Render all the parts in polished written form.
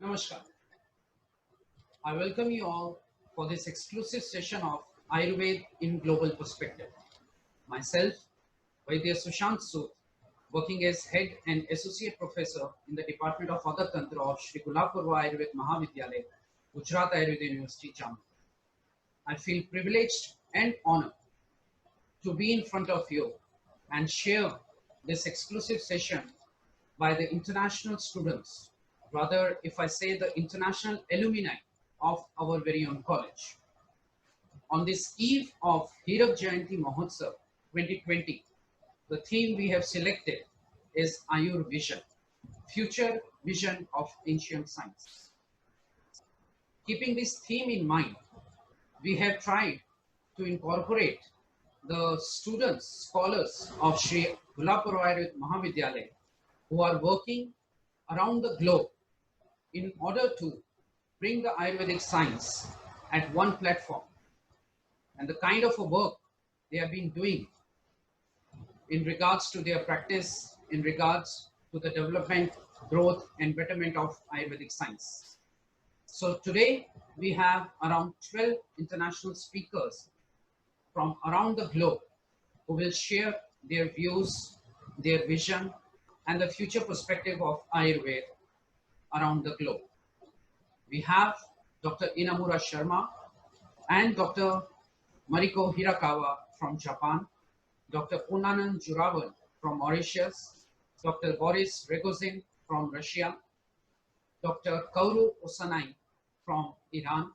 Namaskar. I welcome you all for this exclusive session of Ayurveda in Global Perspective. Myself, Vaidya Sushant Sood, working as Head and Associate Professor in the Department of Adha Tantra of Shri Gulabkunvarba Ayurved Mahavidyalaya, Gujarat Ayurveda University, Jamnagar. I feel privileged and honored to be in front of you and share this exclusive session by the international students, rather if I say the international alumni of our very own college. On this eve of Hirak Jayanti Mahotsav 2020, the theme we have selected is Ayurveda, Future Vision of Ancient Science. Keeping this theme in mind, we have tried to incorporate the students, scholars of Shri Gulabkunvarba Mahavidyalaya who are working around the globe in order to bring the Ayurvedic science at one platform, and the kind of a work they have been doing in regards to their practice, in regards to the development, growth and betterment of Ayurvedic science. So today we have around 12 international speakers from around the globe who will share their views, their vision and the future perspective of Ayurveda around the globe. We have Dr. Inamura Sharma and Dr. Mariko Hirakawa from Japan, Dr. Punnanan Juravan from Mauritius, Dr. Boris Rogozin from Russia, Dr. Kauru Osanai from Iran,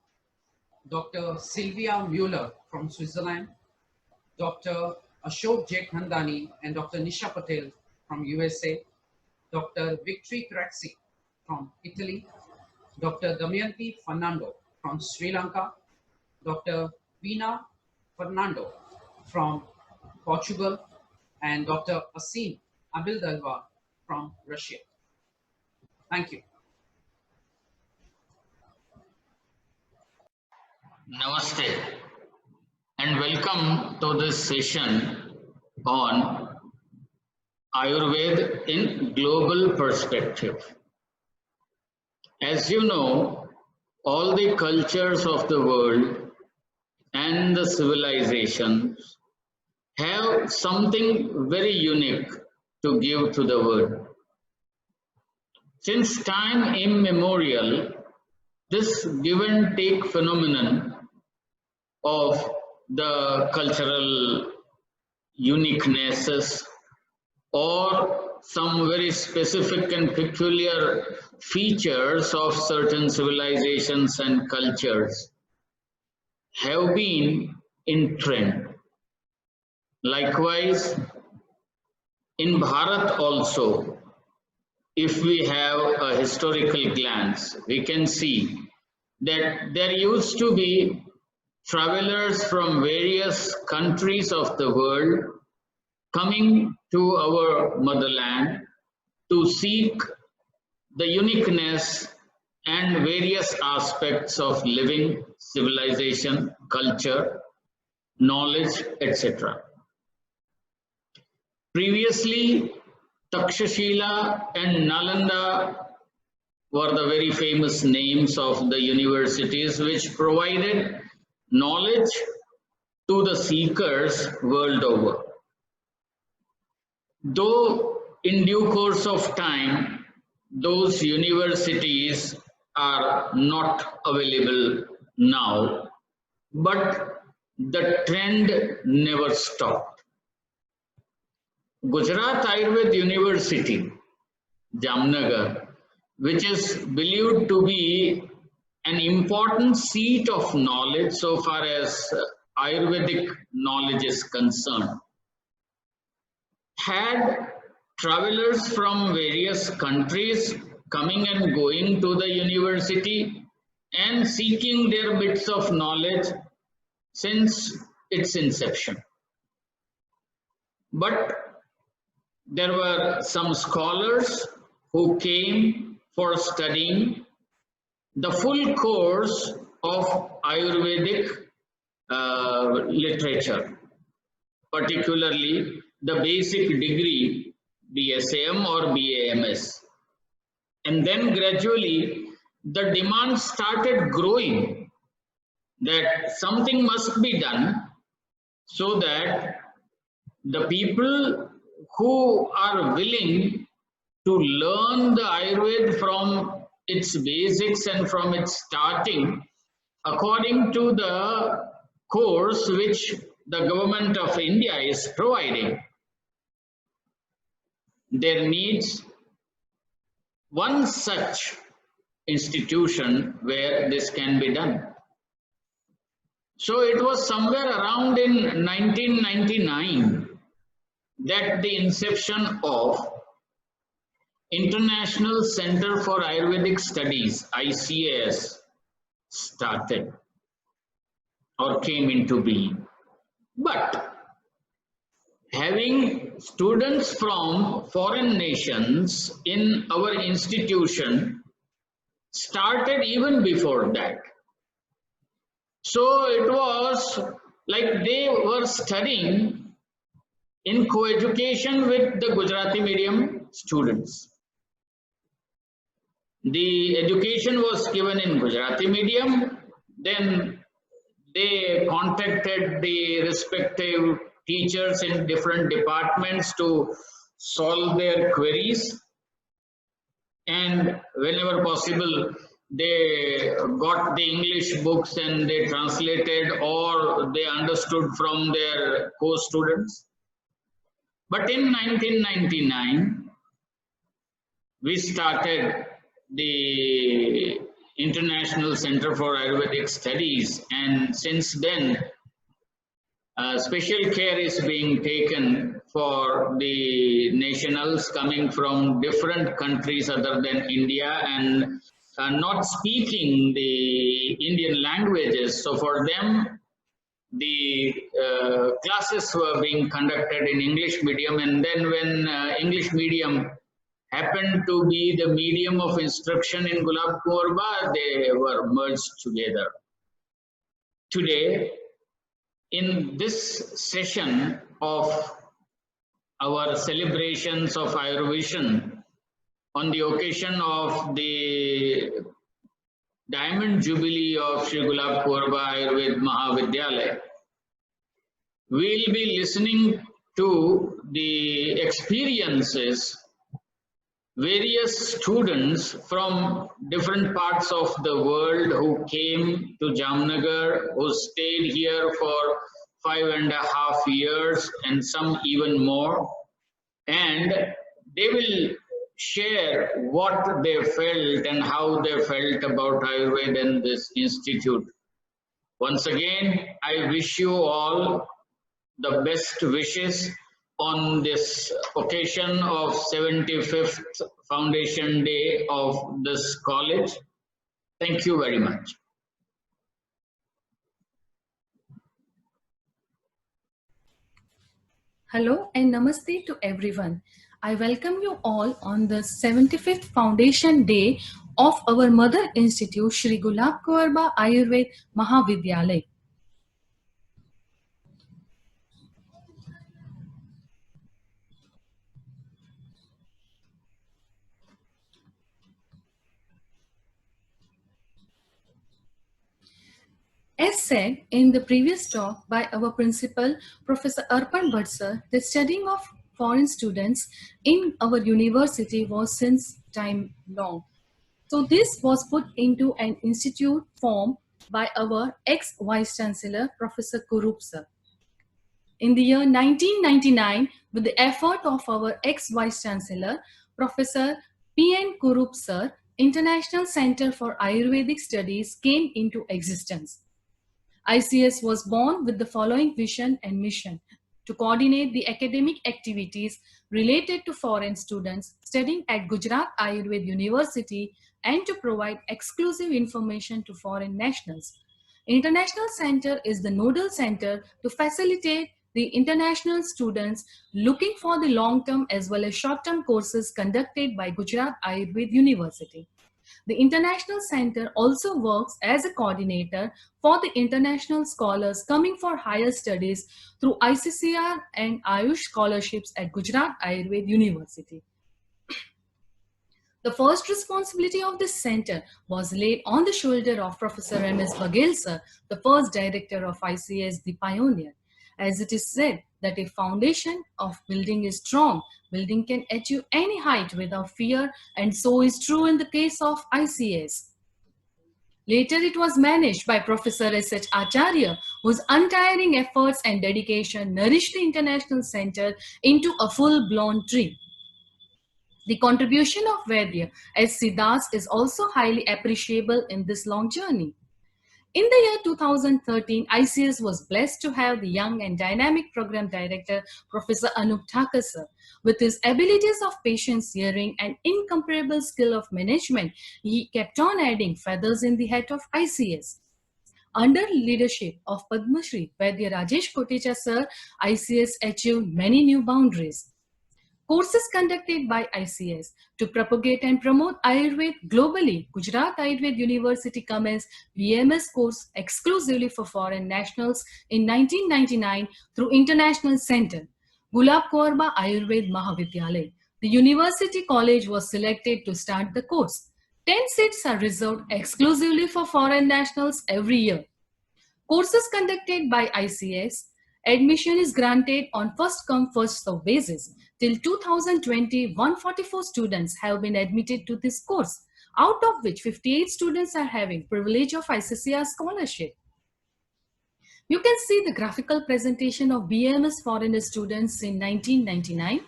Dr. Sylvia Mueller from Switzerland, Dr. Ashok Jekhandani and Dr. Nisha Patel from USA, Dr. Victory Craxi from Italy, Dr. Damayanti Fernando from Sri Lanka, Dr. Pina Fernando from Portugal, and Dr. Asim Abildalwa from Russia. Thank you. Namaste and welcome to this session on Ayurveda in Global Perspective. As you know, all the cultures of the world and the civilizations have something very unique to give to the world. Since time immemorial, this give and take phenomenon of the cultural uniquenesses or some very specific and peculiar features of certain civilizations and cultures have been in trend. Likewise, in Bharat also, if we have a historical glance, we can see that there used to be travelers from various countries of the world coming to our motherland to seek the uniqueness and various aspects of living, civilization, culture, knowledge, etc. Previously, Takshashila and Nalanda were the very famous names of the universities which provided knowledge to the seekers world over. Though in due course of time, those universities are not available now, but the trend never stopped. Gujarat Ayurved University, Jamnagar, which is believed to be an important seat of knowledge so far as Ayurvedic knowledge is concerned, had travelers from various countries coming and going to the university and seeking their bits of knowledge since its inception. But there were some scholars who came for studying the full course of Ayurvedic literature, particularly the basic degree BSAM or BAMS. And then gradually the demand started growing that something must be done so that the people who are willing to learn the Ayurveda from its basics and from its starting according to the course which the government of India is providing, there needs one such institution where this can be done. So it was somewhere around in 1999 that the inception of International Center for Ayurvedic Studies, ICAS, started or came into being. But having students from foreign nations in our institution started even before that. So it was like they were studying in co-education with the Gujarati medium students. The education was given in Gujarati medium, then they contacted the respective teachers in different departments to solve their queries, and whenever possible they got the English books and they translated or they understood from their co-students. But in 1999 we started the International Center for Ayurvedic Studies, and since then special care is being taken for the nationals coming from different countries other than India and not speaking the Indian languages. So for them, the classes were being conducted in English medium, and then when English medium happened to be the medium of instruction in Gulabkunvarba, they were merged together. Today, in this session of our celebrations of Ayurveda on the occasion of the Diamond Jubilee of Shri Gulabkunvarba Ayurved Mahavidyalaya, we'll be listening to the experiences various students from different parts of the world who came to Jamnagar, who stayed here for 5.5 years and some even more, and they will share what they felt and how they felt about Ayurveda and this institute. Once again, I wish you all the best wishes on this occasion of 75th Foundation Day of this college. Thank you very much. Hello and namaste to everyone. I welcome you all on the 75th Foundation Day of our Mother Institute, Shri Gulabkunvarba Ayurved Mahavidyalaya. As said in the previous talk by our principal, Professor Arpan Bhatt sir, the studying of foreign students in our university was since time long. So this was put into an institute formed by our ex-Vice Chancellor, Professor Kurup sir. In the year 1999, with the effort of our ex-Vice Chancellor, Professor P.N. Kurup sir, International Center for Ayurvedic Studies came into existence. ICS was born with the following vision and mission: to coordinate the academic activities related to foreign students studying at Gujarat Ayurved University and to provide exclusive information to foreign nationals. International Center is the nodal center to facilitate the international students looking for the long-term as well as short-term courses conducted by Gujarat Ayurved University. The International Center also works as a coordinator for the international scholars coming for higher studies through ICCR and Ayush scholarships at Gujarat Ayurved University. The first responsibility of this center was laid on the shoulder of Professor M.S. Bagel sir, the first director of ICS, the pioneer. As it is said that if foundation of building is strong, building can achieve any height without fear, and so is true in the case of ICS. Later, it was managed by Professor S.H. Acharya, whose untiring efforts and dedication nourished the International Center into a full-blown tree. The contribution of Vaidya as Siddhas is also highly appreciable in this long journey. In the year 2013, ICS was blessed to have the young and dynamic program director, Professor Anup Thakur sir. With his abilities of patience hearing and incomparable skill of management, he kept on adding feathers in the hat of ICS. Under leadership of Padma Shri Vaidya Rajesh Kotecha sir, ICS achieved many new boundaries. Courses conducted by ICS to propagate and promote Ayurveda globally. Gujarat Ayurved University commenced BMS course exclusively for foreign nationals in 1999 through International Center, Gulabkunvarba Ayurved Mahavidyalaya. The university college was selected to start the course. 10 seats are reserved exclusively for foreign nationals every year. Courses conducted by ICS, admission is granted on first-come, first-served basis. Till 2020, 144 students have been admitted to this course, out of which 58 students are having privilege of ICCR scholarship. You can see the graphical presentation of BMS foreigner students in 1999.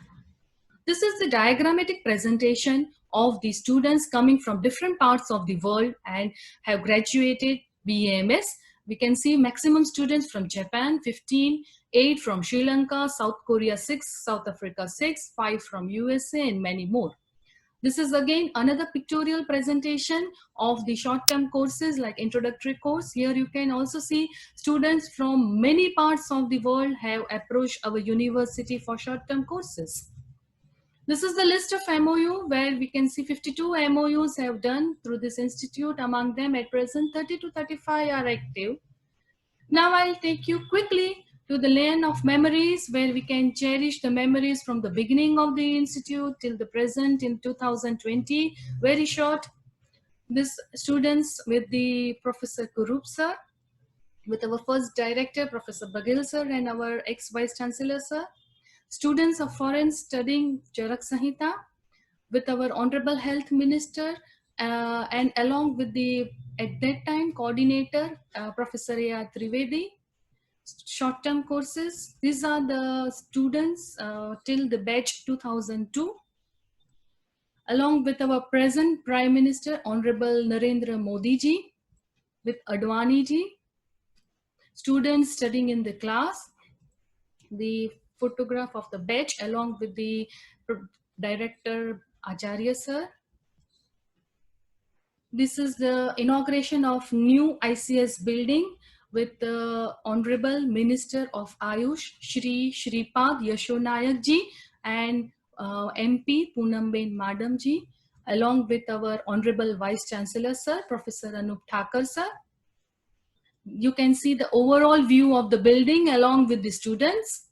This is the diagrammatic presentation of the students coming from different parts of the world and have graduated BMS. We can see maximum students from Japan, 15, 8 from Sri Lanka, South Korea 6, South Africa 6, 5 from USA, and many more. This is again another pictorial presentation of the short-term courses like introductory course. Here you can also see students from many parts of the world have approached our university for short-term courses. This is the list of MOU where we can see 52 MOUs have done through this institute. Among them at present 30 to 35 are active. Now I'll take you quickly to the lane of memories where we can cherish the memories from the beginning of the institute till the present in 2020. Very short. This students with the Professor Kurup sir, with our first director Professor Bagel sir and our ex-vice chancellor sir. Students of foreign studying Charak Sanhita with our Honorable Health Minister and along with the, at that time, coordinator, Professor A.R. Trivedi. Short-term courses, these are the students till the batch 2002. Along with our present Prime Minister, Honorable Narendra Modi ji, with Advani ji. Students studying in the class. The photograph of the batch along with the director Acharya sir. This is the inauguration of new ICS building with the Honorable Minister of Ayush, Shri Shripad Yashonayak ji and MP Poonamben Madam ji, along with our Honorable Vice Chancellor sir, Professor Anup Thakur sir. You can see the overall view of the building along with the students.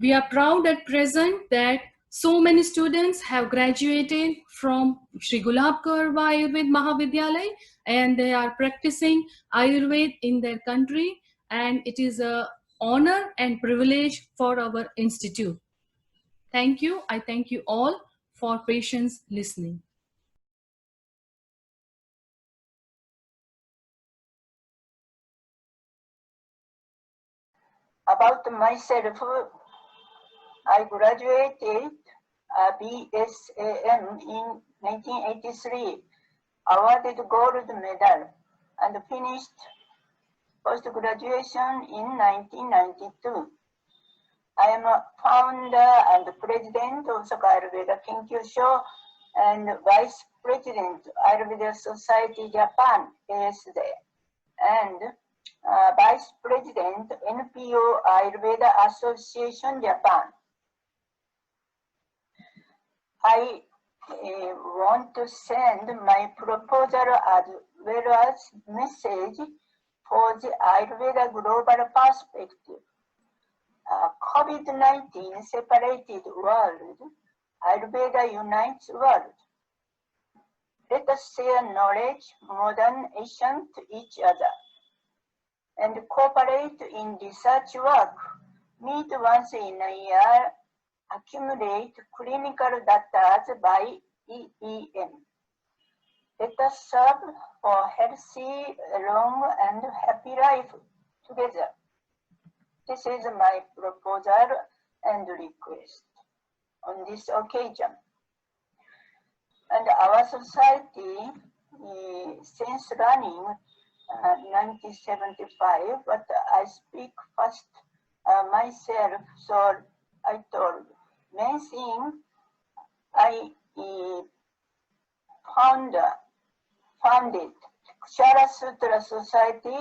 We are proud at present that so many students have graduated from Shri Gulabkunvarba Ayurved Mahavidyalaya and they are practicing Ayurved in their country, and it is an honor and privilege for our institute. Thank you. I thank you all for patience listening. About myself, I graduated BSAM in 1983, awarded gold medal, and finished post-graduation in 1992. I am a founder and president of Ayurveda Kenkyusho and vice president Ayurveda Society Japan, ASD, and vice president NPO Ayurveda Association Japan. I want to send my proposal as well as message for the Ayurveda global perspective. COVID-19 separated world Ayurveda unites world. Let us share knowledge, modern, ancient to each other, and cooperate in research work. Meet once in a year, accumulate clinical data by EEM. Let us serve for healthy, long, and happy life together. This is my proposal and request on this occasion. And our society, since running 1975, but I speak first myself, so I told. Main thing I founded Kshara Sutra Society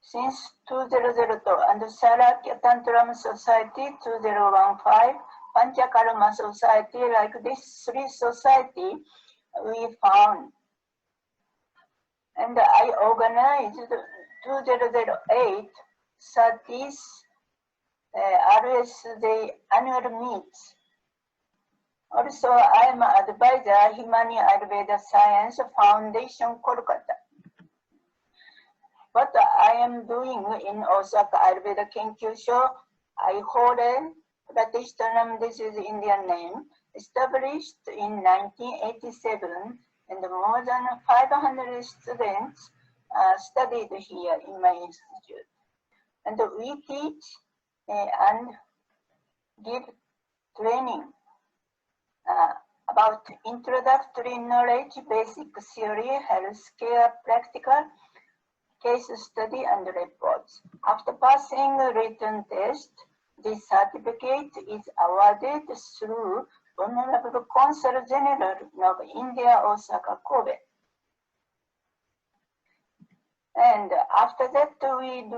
since 2002, and Sarakya Tantram Society 2015, Panchakarma Society, like this three society we found. And I organized 2008 30th RSD annual meets. Also, I am advisor Himani Ayurveda Science Foundation, Kolkata. What I am doing in Osaka Ayurveda Kenkyusho, Ayurveda Pratishthanam, this is Indian name, established in 1987, and more than 500 students studied here in my institute. And we teach and give training about introductory knowledge, basic theory, healthcare, practical, case study, and reports. After passing a written test, this certificate is awarded through Honorable Consul General of India, Osaka, Kobe. And after that, we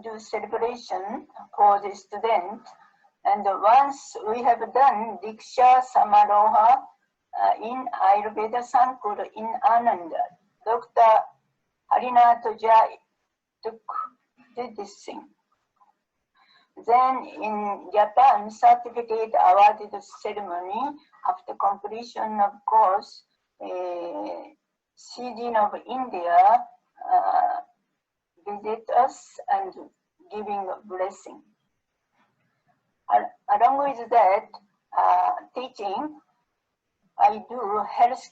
do celebration for the student. And once we have done Diksha Samaroha in Ayurveda Sankul in Ananda, Dr. Harinath Jai did this thing. Then in Japan, certificate awarded ceremony after completion of course, CG of India visit us and giving a blessing. Along with that teaching, I do health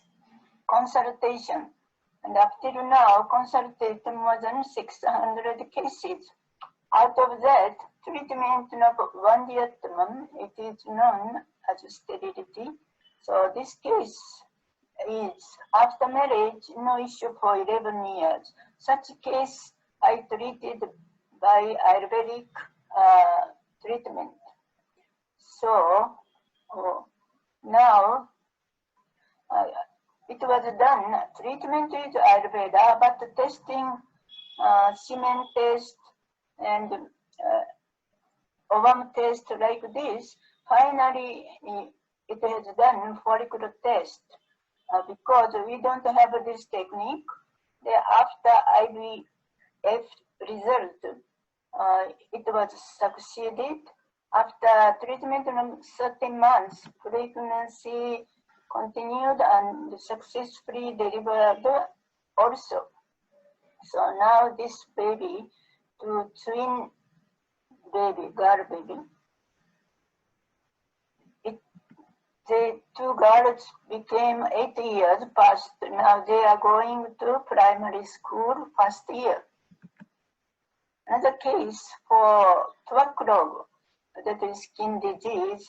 consultation, and up till now consulted more than 600 cases. Out of that, treatment of Vandiyatamam, it is known as sterility. So this case is after marriage, no issue for 11 years. Such case I treated by Ayurvedic treatment. So now it was done, treatment is Ayurveda, but testing, semen test and ovum test like this, finally it has done follicular test. Because we don't have this technique, after IVF result, it was succeeded. After treatment of 13 months, pregnancy continued and successfully delivered also. So now this baby, twin baby, girl baby, the two girls became 8 years past. Now they are going to primary school first year. Another case for tuberculosis, that is skin disease.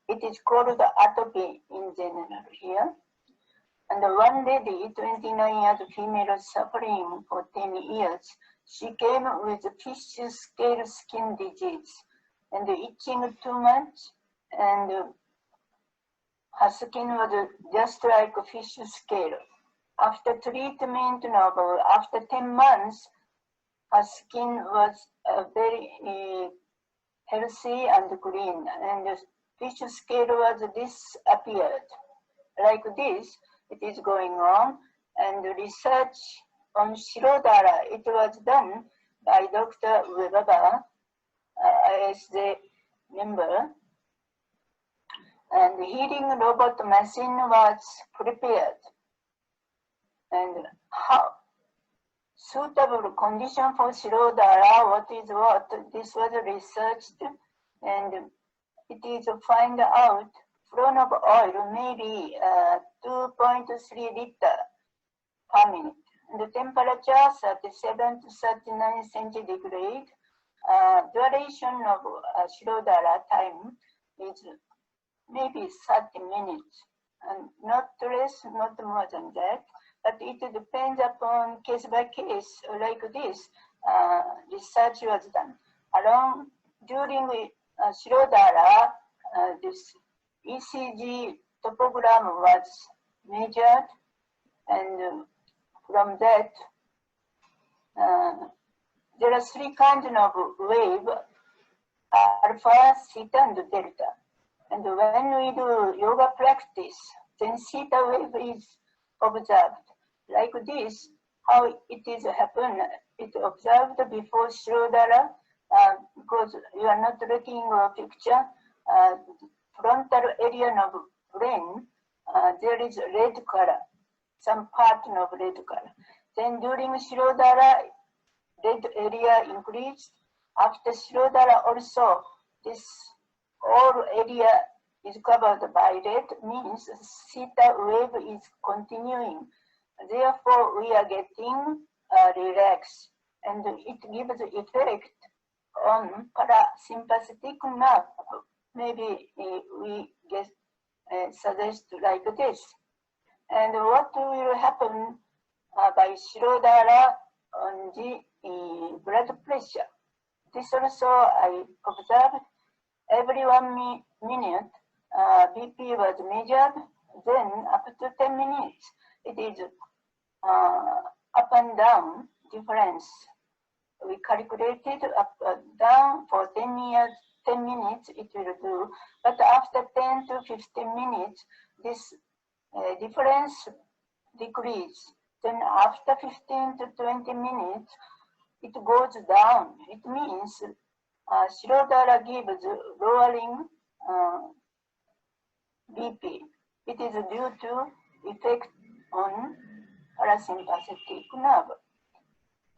It is called atopy in general here. And one lady, 29 years female, suffering for 10 years, she came with fish scale skin disease and itching too much, and her skin was just like a fish scale. After treatment, after 10 months, her skin was very healthy and green, and the fish scale was disappeared. Like this, it is going on, and research on Shirodara, it was done by Dr. Webaba as the member, and heating robot machine was prepared. And how suitable condition for Shirodhara, what is what, this was researched, and it is to find out flow of oil maybe 2.3 liter per minute. And the temperature 37 to 39 centigrade. Duration of Shirodhara time is maybe 30 minutes, and not less, not more than that. But it depends upon case by case, like this. Research was done. During Shirodhara, this ECG topogram was measured, and from that, there are three kinds of wave: alpha, theta, and delta. And when we do yoga practice, then theta wave is observed. Like this, how it is happen, it observed before Shirodhara, because you are not looking at a picture, frontal area of brain, there is red color, some part of red color. Then during Shirodhara, red area increased. After Shirodhara also, this whole area is covered by red, means theta wave is continuing. Therefore, we are getting relaxed, and it gives effect on parasympathetic nerve. Maybe we get suggest like this. And what will happen by Shirodhara on the blood pressure? This also I observed. Every 1 minute, BP was measured. Then up to 10 minutes, it is up and down difference. We calculated up and down for 10 minutes it will do. But after 10 to 15 minutes, this difference decrease. Then after 15 to 20 minutes, it goes down. It means Shirodhara gives lowering BP. It is due to effect on parasympathetic nerve.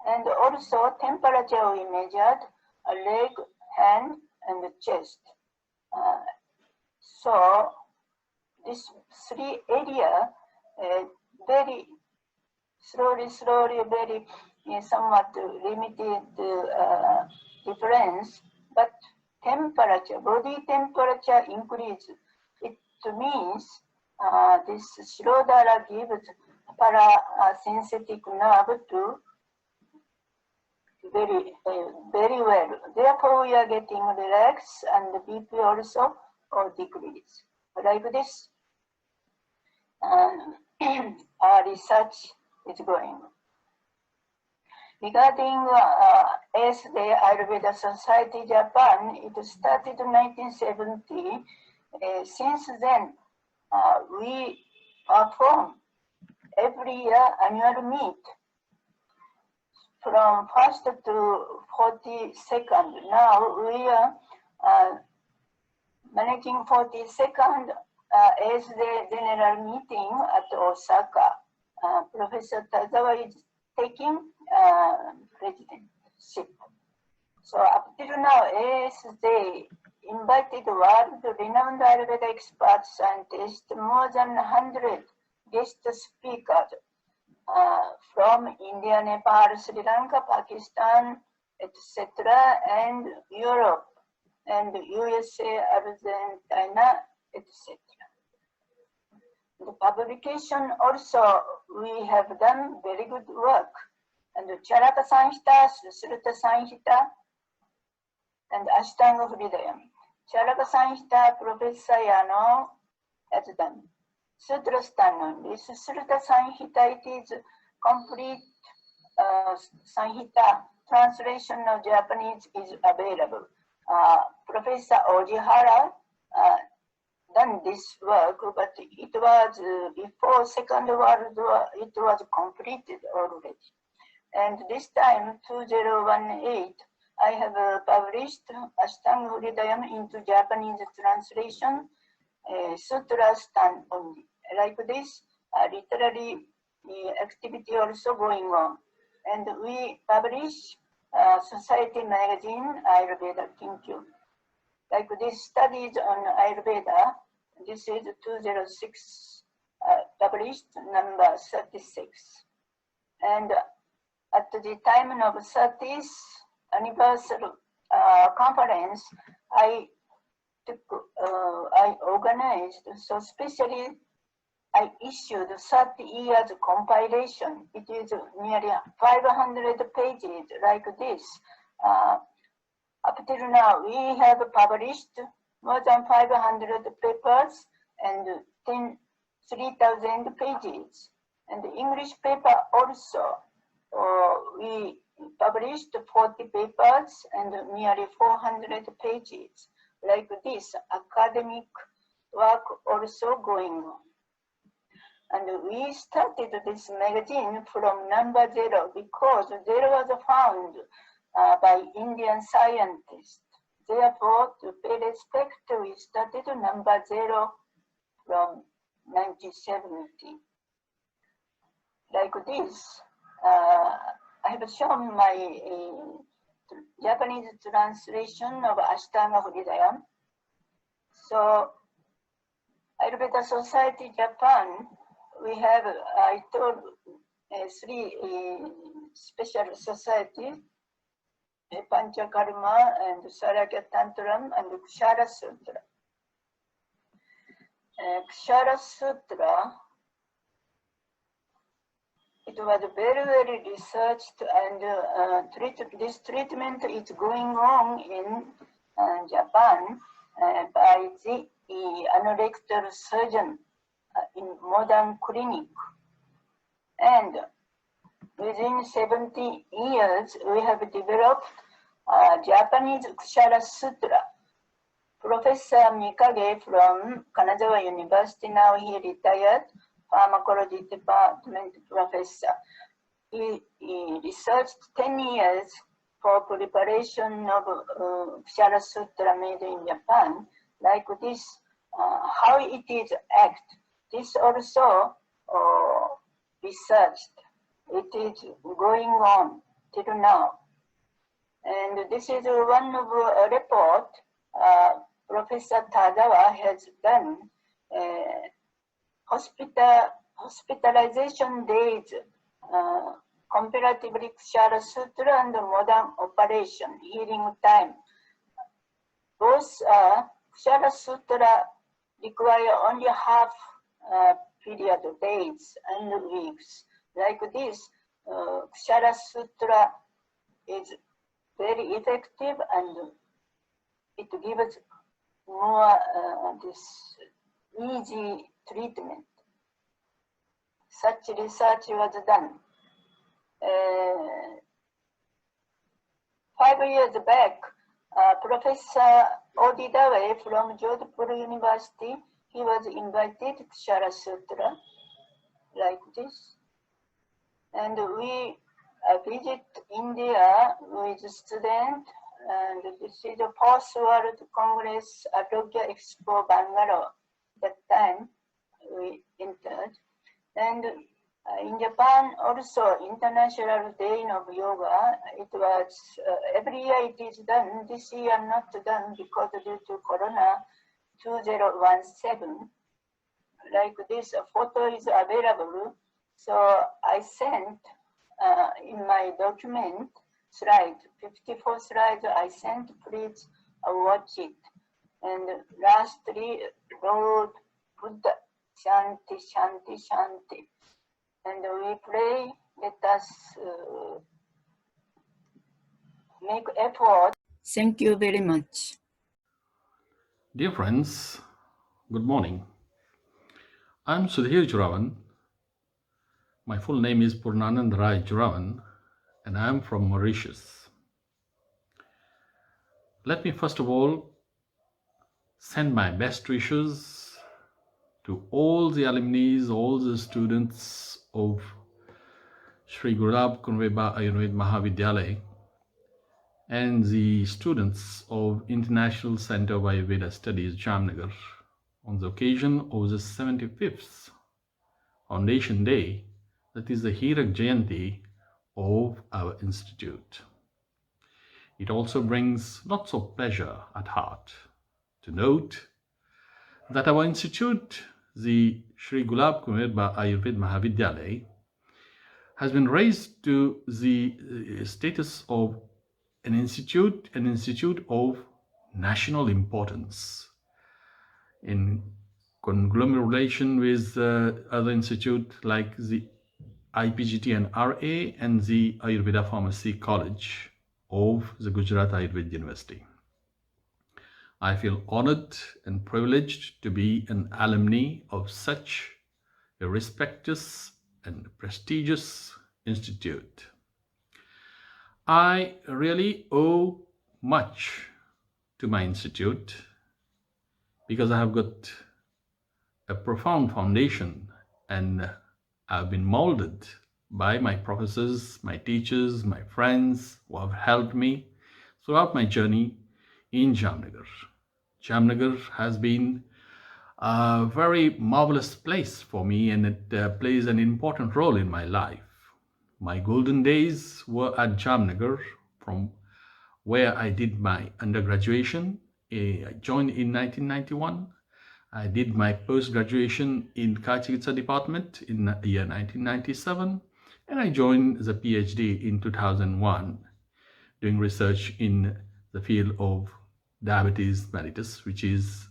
And also temperature we measured, leg, hand, and chest. So this three area very slowly, very somewhat limited difference, but temperature, body temperature increase. It means this Shirodhara gives parasympathetic nerve to very well. Therefore, we are getting relaxed, and the BP also decrease. Like this, our research is going. Regarding SGAM Ayurveda Society Japan, it started in 1970. Since then, we perform every year annual meet from 1st to 42nd. Now we are managing 42nd as the general meeting at Osaka. Professor Tazawa is taking presidentship. So up till now, as they invited world-renowned Ayurveda experts, scientists, more than 100 guest speakers from India, Nepal, Sri Lanka, Pakistan, etc., and Europe, and USA, Argentina, etc. The publication also, we have done very good work. And the Charaka Sanhita, Susruta Sanhita, and Ashtanga Hridayam. Charaka Sanhita, Professor Yano has done. Sutra Stannon. This Susruta Sanhita, it is complete Sanhita. Translation of Japanese is available. Professor Ojihara done this work, but it was before Second World War, it was completed already. And this time, 2018, I have published Ashtanga Hridayam into Japanese translation, Sutra stand only. Like this, literary activity also going on. And we publish Society magazine, Ayurveda Kinkyu. Like this, studies on Ayurveda, this is 206, published number 36. And at the time of 30th anniversary conference, I organized, so especially I issued 30 years compilation. It is nearly 500 pages like this. Up till now, we have published more than 500 papers and 3,000 pages. And the English paper also, we published 40 papers and nearly 400 pages. Like this, academic work also going on. And we started this magazine from number 0 because 0 was found by Indian scientists. Therefore, to pay respect, we started number 0 from 1970. Like this, I have shown my Japanese translation of Ashtanga Hridayam. So, Ayurveda Society Japan, we have, I told, 3 special societies, Panchakarma and Saragya Tantram and Kshara Sutra. Kshara Sutra, it was very, very researched, and this treatment is going on in Japan by the anorectal surgeon in modern clinic. And within 70 years, we have developed Japanese Kshara Sutra. Professor Mikage from Kanazawa University, now he retired, pharmacology department professor. He researched 10 years for preparation of Kshara Sutra made in Japan. Like this, how it is act. This also researched. It is going on till now. And this is one of a report Professor Tadawa has done. Hospitalization days, comparatively Kshara Sutra and modern operation, healing time. Both Kshara Sutra require only half period, days and weeks. Like this, Kshara Sutra is very effective and it gives more this easy treatment. Such research was done. 5 years back, Professor Odi Dave from Jodhpur University, he was invited to Kshara Sutra, like this. And we visit India with students, and this is the Post World Congress Arogya Expo Bangalore. That time we entered. And in Japan also, International Day of Yoga, it was, every year it is done. This year not done because due to Corona 2017. Like this, a photo is available. So I sent in my document slide, 54 slides I sent, please watch it. And lastly, Lord Buddha, Shanti, Shanti, Shanti. And we pray, let us make effort. Thank you very much. Dear friends, good morning. I'm Sudhir Juravan. My full name is Purnanand Rai Juravan, and I'm from Mauritius. Let me first of all send my best wishes to all the alumni, all the students of Shri Gulabkunvarba Ayurved Mahavidyalaya and the students of International Center of Ayurveda Studies, Jamnagar, on the occasion of the 75th Foundation Day, that is the Hirak Jayanti of our institute. It also brings lots of pleasure at heart to note that our institute, the Shri Gulabkunvarba Ayurved Mahavidyalaya, has been raised to the status of an institute of national importance in conglomeration with other institutes like the IPGT and RA and the Ayurveda Pharmacy College of the Gujarat Ayurveda University. I feel honored and privileged to be an alumni of such a respected and prestigious institute. I really owe much to my institute because I have got a profound foundation and I've been molded by my professors, my teachers, my friends who have helped me throughout my journey in Jamnagar. Jamnagar has been a very marvelous place for me, and it plays an important role in my life. My golden days were at Jamnagar, from where I did my undergraduation. I joined in 1991. I did my post-graduation in Kachikitsa department in the year 1997, and I joined the PhD in 2001, doing research in the field of diabetes mellitus, which is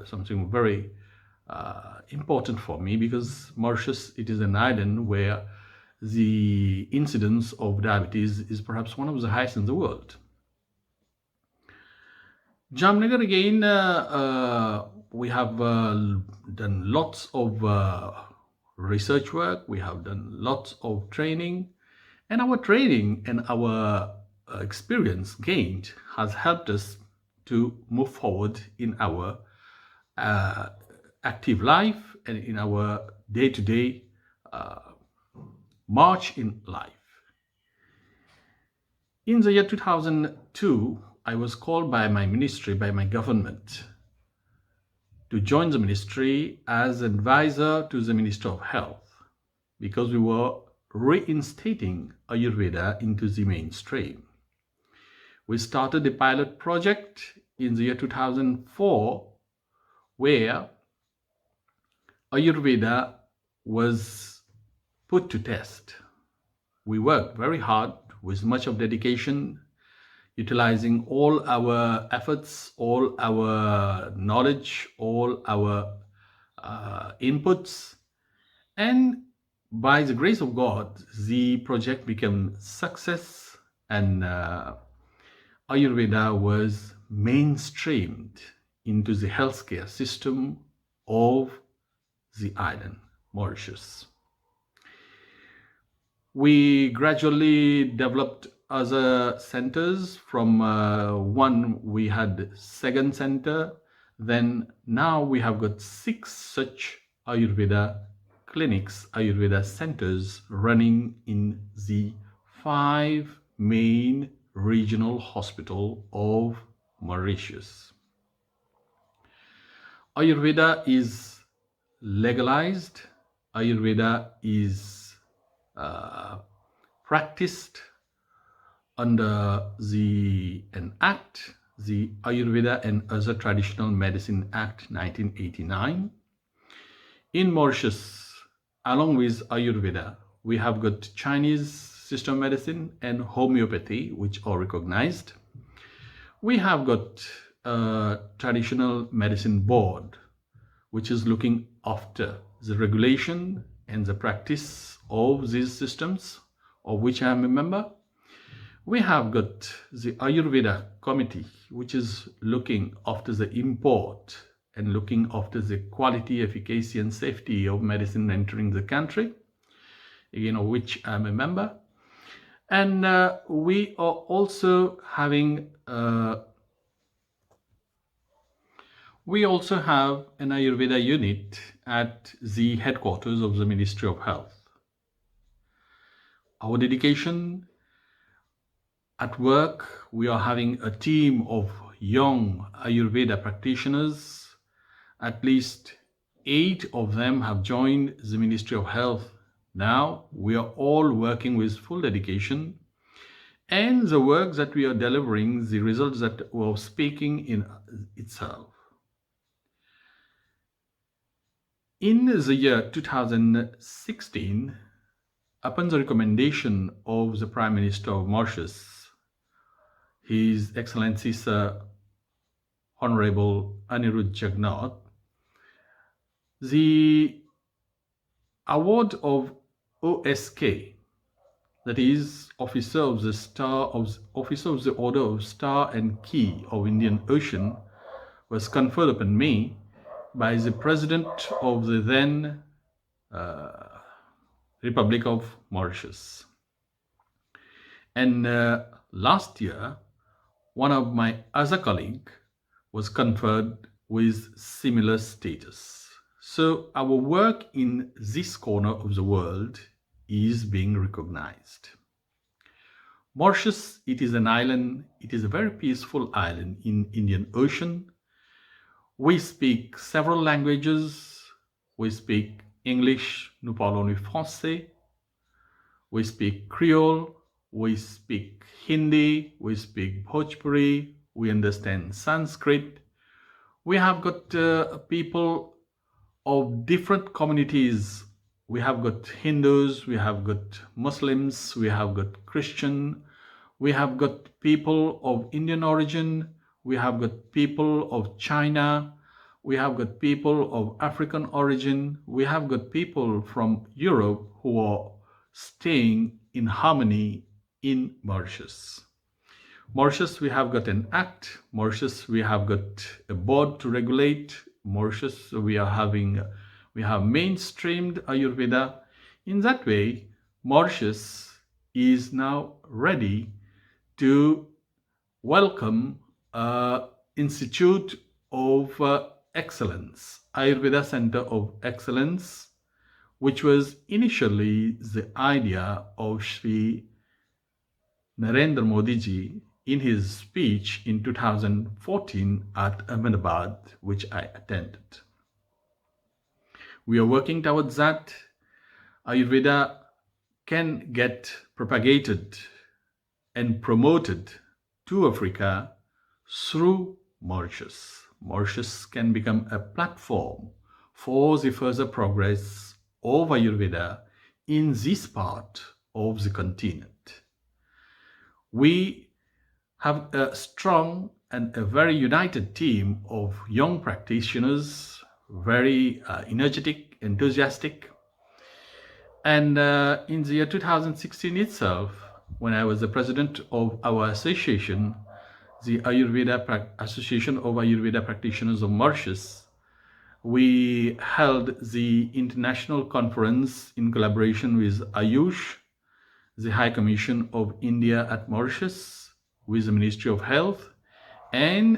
something very important for me because Mauritius, it is an island where the incidence of diabetes is perhaps one of the highest in the world. Jamnagar again, we have done lots of research work, we have done lots of training, and our training and our experience gained has helped us to move forward in our active life and in our day-to-day march in life. In the year 2002, I was called by my ministry, by my government, to join the ministry as advisor to the Minister of Health because we were reinstating Ayurveda into the mainstream. We started a pilot project in the year 2004 where Ayurveda was put to test. We worked very hard with much of dedication, utilizing all our efforts, all our knowledge, all our inputs, and by the grace of God, the project became success, and Ayurveda was mainstreamed into the healthcare system of the island, Mauritius. We gradually developed other centers. From one, we had second center. Then now we have got 6 such Ayurveda clinics, Ayurveda centers running in the 5 main regional hospital of Mauritius. Ayurveda is legalized. Ayurveda is practiced under an act, the Ayurveda and Other Traditional Medicine Act 1989. In Mauritius, along with Ayurveda, we have got Chinese system of medicine and homeopathy, which are recognized. We have got a traditional medicine board, which is looking after the regulation and the practice of these systems, of which I am a member. We have got the Ayurveda committee, which is looking after the import and looking after the quality, efficacy, and safety of medicine entering the country, of which I'm a member. And we are also having we also have an Ayurveda unit at the headquarters of the Ministry of Health. Our dedication At work, we are having a team of young Ayurveda practitioners. At least 8 of them have joined the Ministry of Health. Now we are all working with full dedication, and the work that we are delivering, the results that we're speaking in itself. In the year 2016, upon the recommendation of the Prime Minister of Mauritius, His Excellency Sir Honorable Jagannath, the award of OSK, that is Officer of the Order of Star and Key of Indian Ocean, was conferred upon me by the President of the then Republic of Mauritius. And last year, one of my other colleagues was conferred with similar status. So our work in this corner of the world is being recognized. Mauritius, it is an island, it is a very peaceful island in Indian Ocean. We speak several languages. We speak English, nous parlons le français. We speak Creole, we speak Hindi, we speak Bhojpuri, we understand Sanskrit. We have got people of different communities. We have got Hindus, we have got Muslims, we have got Christian, we have got people of Indian origin, we have got people of China, we have got people of African origin, we have got people from Europe who are staying in harmony in Mauritius. Mauritius, we have got an act. Mauritius, we have got a board to regulate. Mauritius, we have mainstreamed Ayurveda. In that way, Mauritius is now ready to welcome Institute of Excellence, Ayurveda Center of Excellence, which was initially the idea of Shri Narendra Modi ji in his speech in 2014 at Ahmedabad, which I attended. We are working towards that. Ayurveda can get propagated and promoted to Africa through Mauritius. Mauritius can become a platform for the further progress of Ayurveda in this part of the continent. We have a strong and a very united team of young practitioners, very energetic, enthusiastic. And in the year 2016 itself, when I was the president of our association, the Association of Ayurveda Practitioners of Mauritius, we held the international conference in collaboration with Ayush, the High Commission of India at Mauritius, with the Ministry of Health, and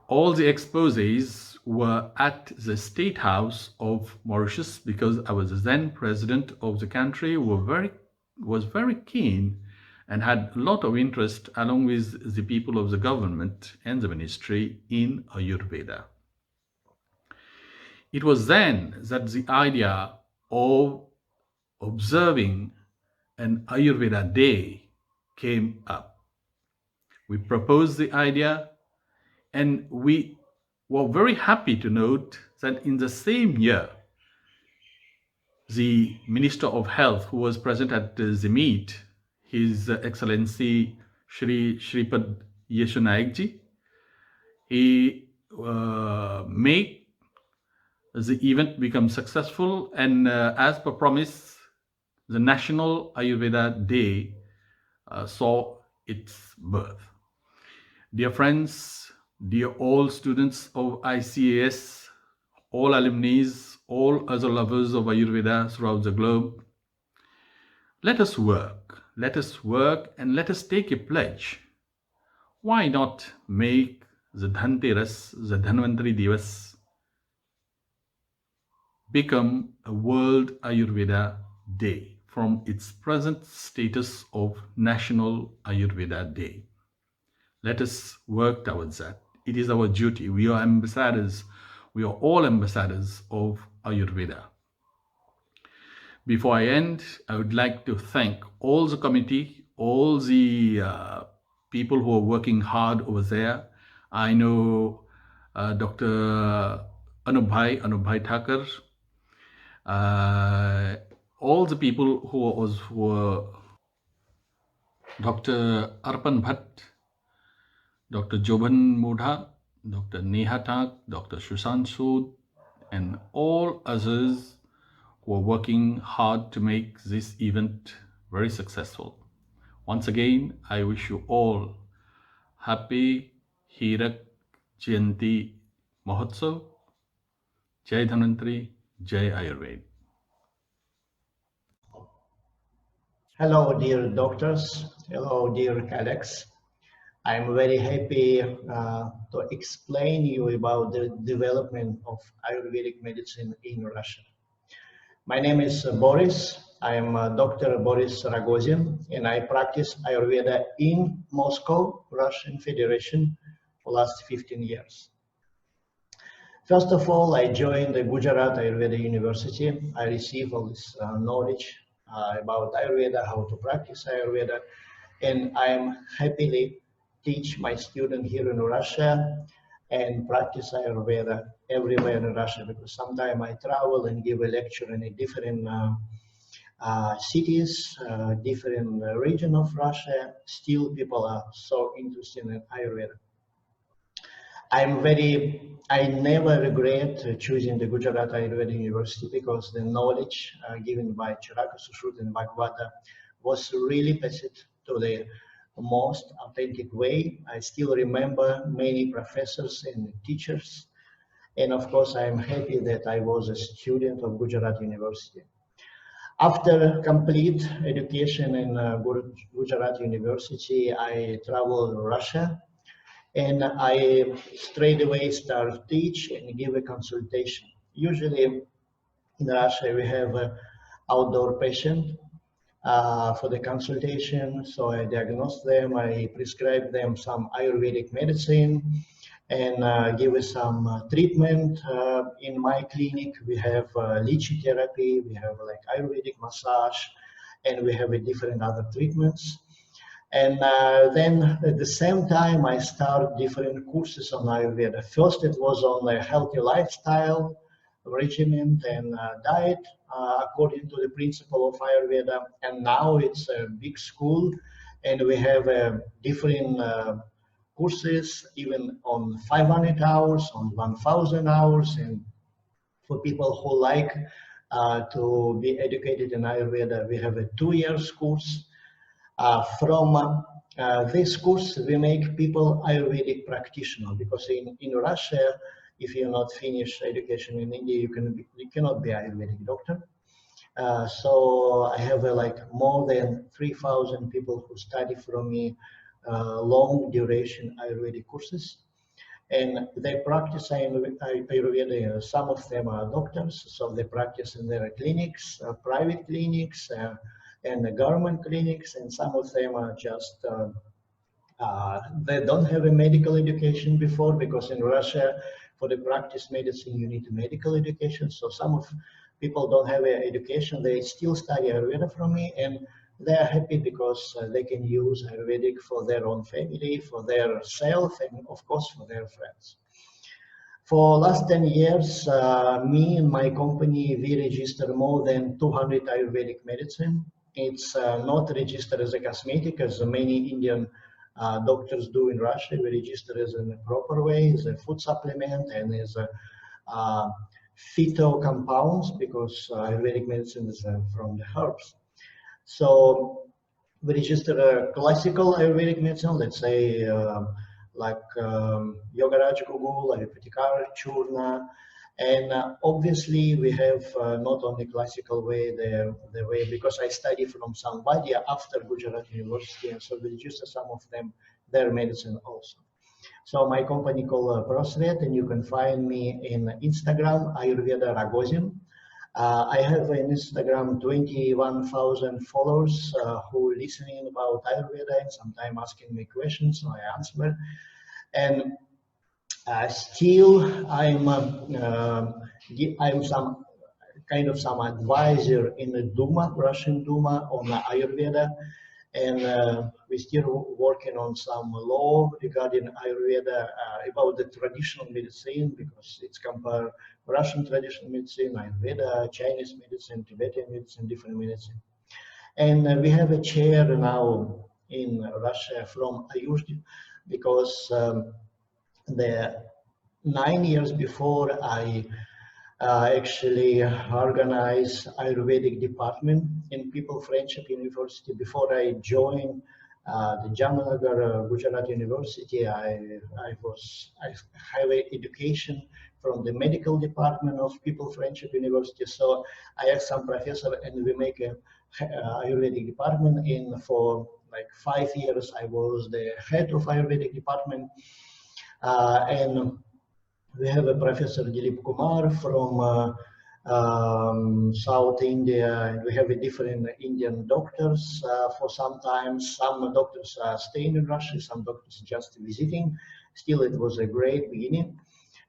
all the exposés were at the State House of Mauritius, because I was the then president of the country, was very keen and had a lot of interest, along with the people of the government and the ministry, in Ayurveda. It was then that the idea of observing an Ayurveda Day came up. We proposed the idea, and we were very happy to note that in the same year, the Minister of Health, who was present at the meet, His Excellency Shri Shripad Yeshu Naik ji, he made the event become successful, and as per promise, the National Ayurveda Day saw its birth. Dear friends, dear all students of ICAS, all alumni, all other lovers of Ayurveda throughout the globe, let us work and let us take a pledge. Why not make the Dhanteras, the Dhanvantari Divas, become a World Ayurveda Day from its present status of National Ayurveda Day. Let us work towards that. It is our duty. We are ambassadors. We are all ambassadors of Ayurveda. Before I end, I would like to thank all the committee, all the people who are working hard over there. I know Dr. Anubhai Thakur, all the people who were Dr. Arpan Bhatt, Dr. Joban Modha, Dr. Neha Tak, Dr. Sushant Sood, and all others who are working hard to make this event very successful. Once again, I wish you all happy Hirak Jayanti Mahotsav. Jai Dhanvantari, Jai Ayurved. Hello, dear doctors. Hello, dear colleagues. I'm very happy to explain you about the development of Ayurvedic medicine in Russia. My name is Boris. I am Dr. Boris Rogozin, and I practice Ayurveda in Moscow, Russian Federation, for the last 15 years. First of all, I joined the Gujarat Ayurveda University. I received all this knowledge about Ayurveda, how to practice Ayurveda, and I'm happily teach my students here in Russia and practice Ayurveda everywhere in Russia, because sometimes I travel and give a lecture in a different cities, different region of Russia. Still people are so interested in Ayurveda. I never regret choosing the Gujarat Ayurveda University, because the knowledge given by Charaka Sushruta and Bhagavata was really passed to the most authentic way. I still remember many professors and teachers. And of course, I am happy that I was a student of Gujarat University. After complete education in Gujarat University, I traveled to Russia. And I straight away start teach and give a consultation. Usually in Russia we have an outdoor patient for the consultation. So I diagnose them, I prescribe them some Ayurvedic medicine and give some treatment. In my clinic we have ЛИКЕ therapy, we have like Ayurvedic massage, and we have different other treatments. And then at the same time, I start different courses on Ayurveda. First, it was on a healthy lifestyle, regimen, and diet according to the principle of Ayurveda. And now it's a big school, and we have different courses, even on 500 hours, on 1,000 hours. And for people who like to be educated in Ayurveda, we have a 2-year course. From this course, we make people Ayurvedic practitioner, because in Russia, if you're not finished education in India, you cannot be Ayurvedic doctor. So I have like more than 3,000 people who study from me long duration Ayurvedic courses, and they practice Ayurveda. Some of them are doctors, so they practice in their clinics, private clinics, and the government clinics, and some of them are just they don't have a medical education before, because in Russia for the practice medicine you need a medical education. So some of people don't have an education, they still study Ayurveda from me, and they are happy because they can use Ayurvedic for their own family, for their self, and of course for their friends. For last 10 years, me and my company, we registered more than 200 Ayurvedic medicine. It's not registered as a cosmetic, as many Indian doctors do in Russia. We register as in a proper way, as a food supplement, and as a phyto compounds, because Ayurvedic medicine is from the herbs. So we register a classical Ayurvedic medicine, let's say like Yogaraj Gugul, Ayurvedikar, Churna. And obviously we have not only classical way, the way, because I study from Samvadia after Gujarat University, and so we register some of them, their medicine also. So my company called Prosvet, and you can find me in Instagram, Ayurveda Rogozin. I have on Instagram 21,000 followers who listening about Ayurveda and sometimes asking me questions, so I answer. And still, I'm some kind of some advisor in the Duma, Russian Duma, on Ayurveda, and we're still working on some law regarding Ayurveda about the traditional medicine, because it's compare Russian traditional medicine, Ayurveda, Chinese medicine, Tibetan medicine, different medicine. And we have a chair now in Russia from Ayurved, because the 9 years before I actually organized Ayurvedic department in People Friendship University. Before I joined the Jamnagar Gujarat University, I have education from the medical department of People Friendship University. So I have some professor, and we make a Ayurvedic department. In for like 5 years, I was the head of Ayurvedic department, and we have a Professor Gulabkunvarba from South India, and we have a different Indian doctors for some time. Some doctors are staying in Russia, some doctors just visiting. Still, it was a great beginning.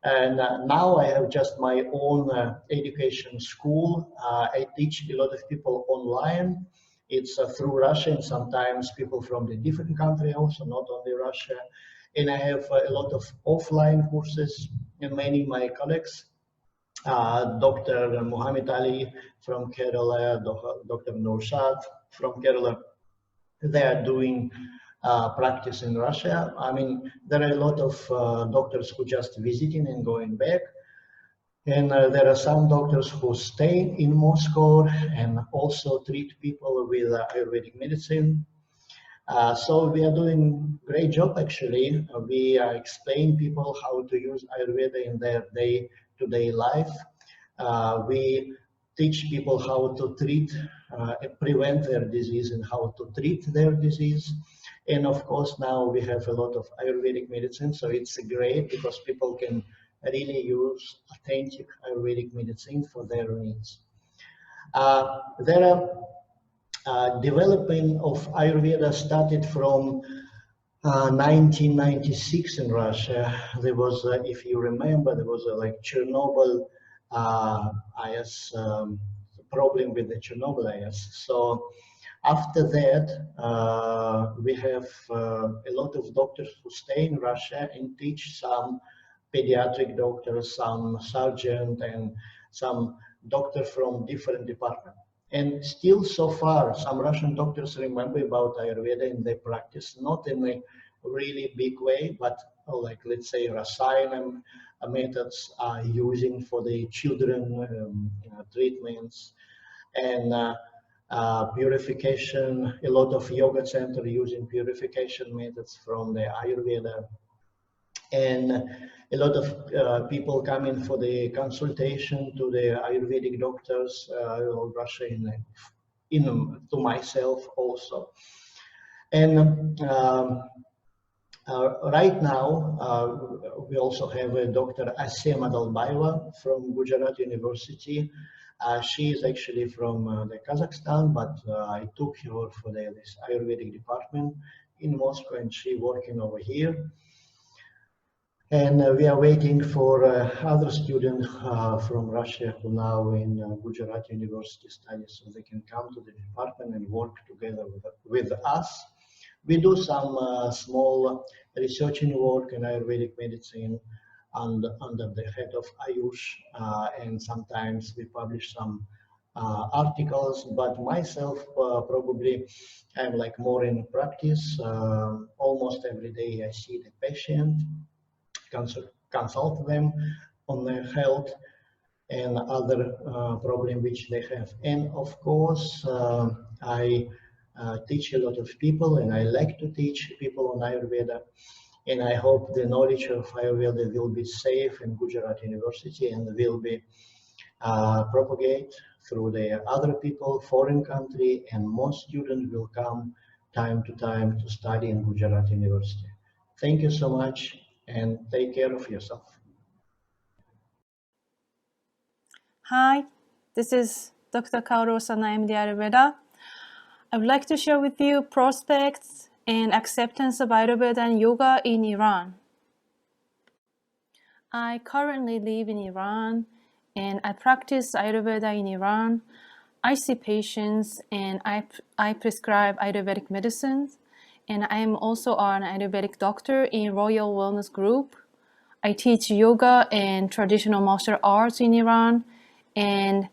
And now I have just my own education school. I teach a lot of people online. It's through Russia, and sometimes people from the different country also, not only Russia. And I have a lot of offline courses, and many of my colleagues, Dr. Muhammad Ali from Kerala, Dr. Norshad from Kerala, they are doing practice in Russia. I mean, there are a lot of doctors who just visiting and going back. And there are some doctors who stay in Moscow and also treat people with Ayurvedic medicine. So we are doing great job actually. We explain people how to use Ayurveda in their day-to-day life. We teach people how to treat, prevent their disease and how to treat their disease. And of course, now we have a lot of Ayurvedic medicine, so it's great because people can really use authentic Ayurvedic medicine for their needs. There are development of Ayurveda started from 1996 in Russia. There was, if you remember, there was like Chernobyl IS problem with the Chernobyl IS. So after that, we have a lot of doctors who stay in Russia and teach some pediatric doctors, some surgeons, and some doctors from different departments. And still so far, some Russian doctors remember about Ayurveda in their practice, not in a really big way, but like, let's say, Rasayanam methods are using for the children treatments, and purification, a lot of yoga center using purification methods from the Ayurveda. And a lot of people come in for the consultation to the Ayurvedic doctors, Russia to myself also. And right now, we also have a Dr. Asya Madalbayeva from Gujarat University. She is actually from the Kazakhstan, but I took her for this Ayurvedic department in Moscow, and she working over here. And we are waiting for other students from Russia who now in Gujarat University study, so they can come to the department and work together with us. We do some small researching work in Ayurvedic medicine under the head of Ayush, and sometimes we publish some articles, but myself probably I'm like more in practice. Almost every day I see the patient, consult them on their health and other problem which they have. And of course, I teach a lot of people, and I like to teach people on Ayurveda. And I hope the knowledge of Ayurveda will be safe in Gujarat University and will be propagated through the other people, foreign country, and more students will come time to time to study in Gujarat University. Thank you so much, and take care of yourself. Hi, This is Dr. Kaoru Osana, MD Ayurveda. I would like to share with you prospects and acceptance of Ayurveda and yoga in Iran. I currently live in Iran and I practice Ayurveda in Iran. I see patients and I prescribe Ayurvedic medicines, and I am also an Ayurvedic doctor in Royal Wellness Group. I teach yoga and traditional martial arts in Iran, and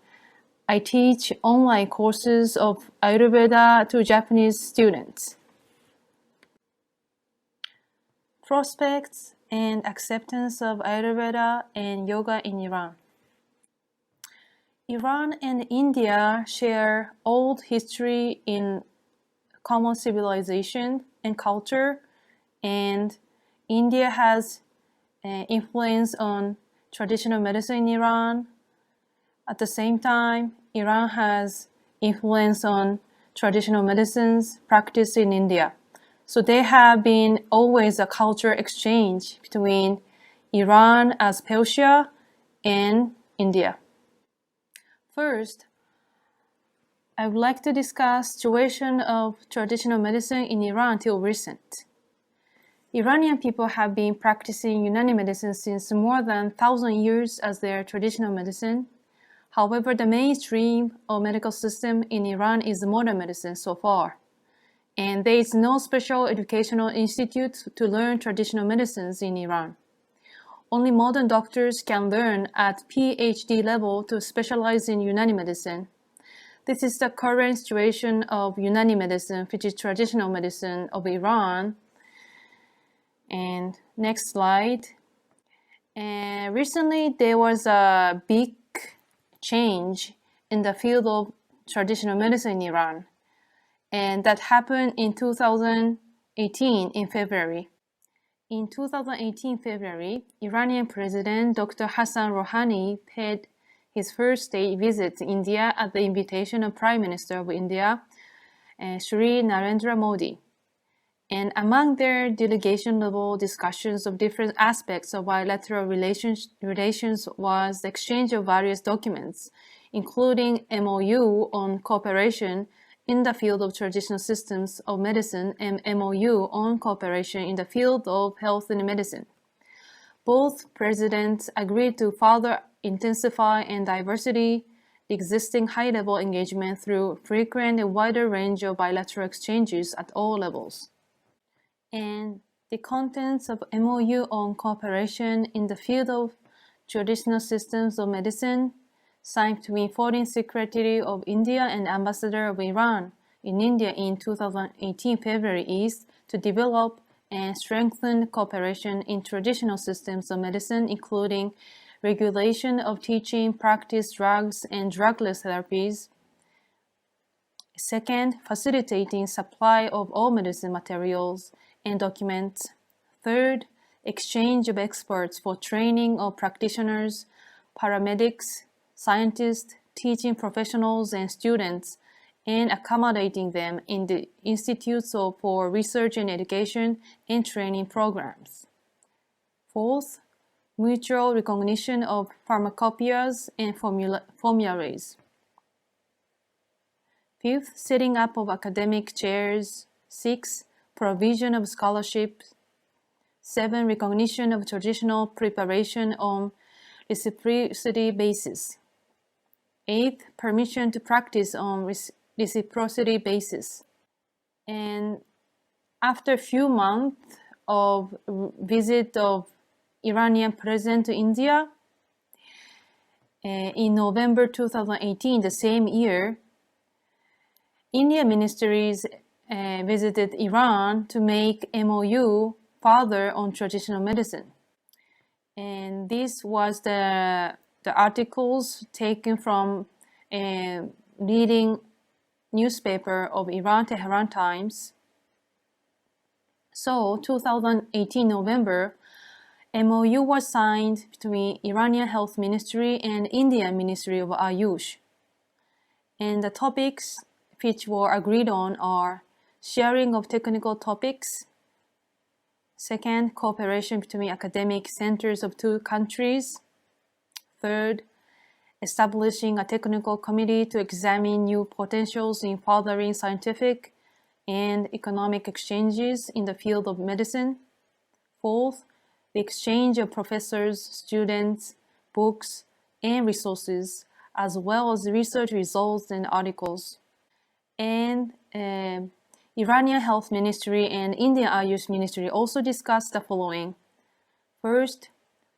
I teach online courses of Ayurveda to Japanese students. Prospects and acceptance of Ayurveda and yoga in Iran. Iran and India share old history in common civilization and culture, and India has influence on traditional medicine in Iran. At the same time, Iran has influence on traditional medicines practiced in India. So there have been always a culture exchange between Iran as Persia and India. First, I would like to discuss situation of traditional medicine in Iran till recent. Iranian people have been practicing Unani medicine since more than 1,000 years as their traditional medicine. However, the mainstream of medical system in Iran is modern medicine so far. And there is no special educational institute to learn traditional medicines in Iran. Only modern doctors can learn at PhD level to specialize in Unani medicine. This is the current situation of Unani medicine, which is traditional medicine of Iran. And next slide. And recently, there was a big change in the field of traditional medicine in Iran. And that happened in 2018 in February. In 2018 February, Iranian President Dr. Hassan Rouhani paid his first state visit to India at the invitation of Prime Minister of India, Shri Narendra Modi. And among their delegation-level discussions of different aspects of bilateral relations was the exchange of various documents, including MOU on cooperation in the field of traditional systems of medicine and MOU on cooperation in the field of health and medicine. Both presidents agreed to further intensify and diversity the existing high-level engagement through frequent and wider range of bilateral exchanges at all levels. And the contents of MOU on cooperation in the field of traditional systems of medicine signed between Foreign Secretary of India and Ambassador of Iran in India in 2018 February is to develop and strengthen cooperation in traditional systems of medicine, including regulation of teaching, practice, drugs, and drugless therapies. Second, facilitating supply of all medicine materials and documents. Third, exchange of experts for training of practitioners, paramedics, scientists, teaching professionals, and students, and accommodating them in the institutes for research and education and training programs. Fourth, mutual recognition of pharmacopoeias and formularies. Fifth, setting up of academic chairs. 6, provision of scholarships. 7, recognition of traditional preparation on reciprocity basis. 8, permission to practice on reciprocity basis. And after a few months of visit of Iranian president to India, in November 2018, the same year, India ministries visited Iran to make MOU further on traditional medicine. And this was the articles taken from a leading newspaper of Iran, Tehran Times. So 2018 November, MOU was signed between Iranian Health Ministry and Indian Ministry of Ayush. And the topics which were agreed on are sharing of technical topics. Second, cooperation between academic centers of two countries. Third, establishing a technical committee to examine new potentials in furthering scientific and economic exchanges in the field of medicine. Fourth, the exchange of professors, students, books, and resources, as well as research results and articles. And Iranian Health Ministry and Indian Ayush Ministry also discussed the following. First,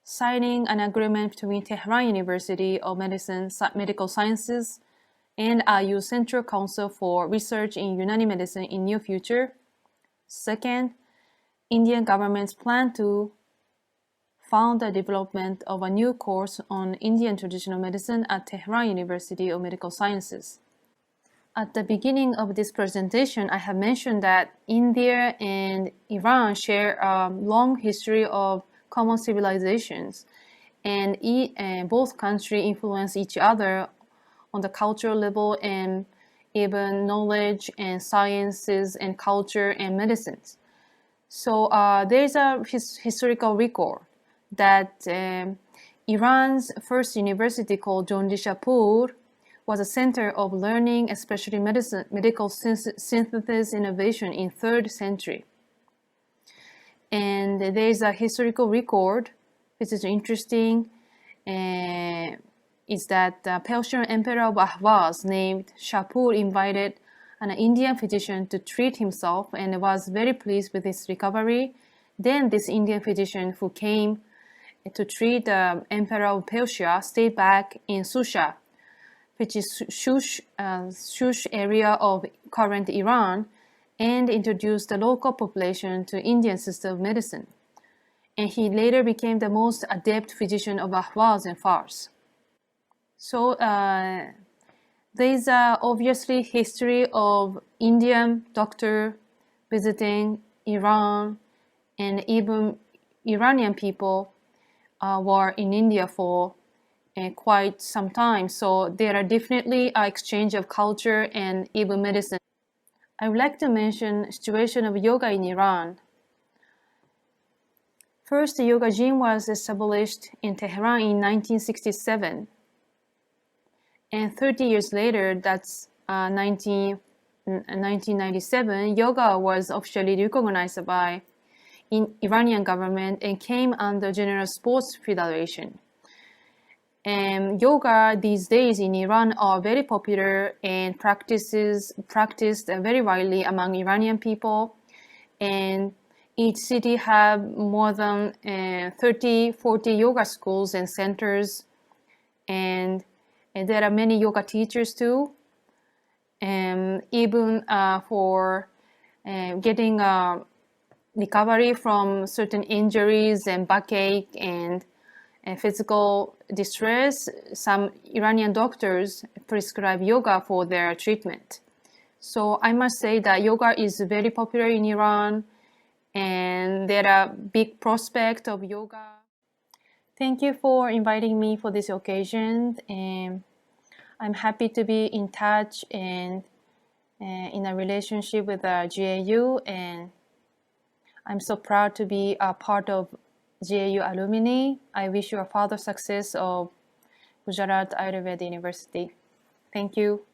signing an agreement between Tehran University of Medical Sciences and Ayush Central Council for Research in Unani Medicine in near future. Second, Indian government's plan to fund the development of a new course on Indian traditional medicine at Tehran University of Medical Sciences. At the beginning of this presentation, I have mentioned that India and Iran share a long history of common civilizations, and both countries influence each other on the cultural level and even knowledge and sciences and culture and medicines. So there's a historical record that Iran's first university called Jondishapur was a center of learning, especially medical synthesis innovation in 3rd century. And there's a historical record, which is interesting, is that the Persian Emperor of Ahvaz named Shapur invited an Indian physician to treat himself and was very pleased with his recovery. Then this Indian physician who came to treat the Emperor of Persia stayed back in Susha, which is Shush area of current Iran, and introduced the local population to Indian system of medicine. And he later became the most adept physician of Ahvaz and Fars. So there is obviously history of Indian doctor visiting Iran, and even Iranian people were in India for quite some time. So there are definitely an exchange of culture and even medicine. I would like to mention the situation of yoga in Iran. First, the yoga gym was established in Tehran in 1967. And 30 years later, that's 1997, yoga was officially recognized by Iranian government and came under General Sports Federation. And yoga these days in Iran are very popular and practiced very widely among Iranian people. And each city have more than 30, 40 yoga schools and centers. And there are many yoga teachers too. And even for getting recovery from certain injuries and backache and physical distress, some Iranian doctors prescribe yoga for their treatment. So I must say that yoga is very popular in Iran, and there are big prospects of yoga. Thank you for inviting me for this occasion, and I'm happy to be in touch and in a relationship with the GAU, and I'm so proud to be a part of GAU alumni. I wish you a further success of Gujarat Ayurveda University. Thank you.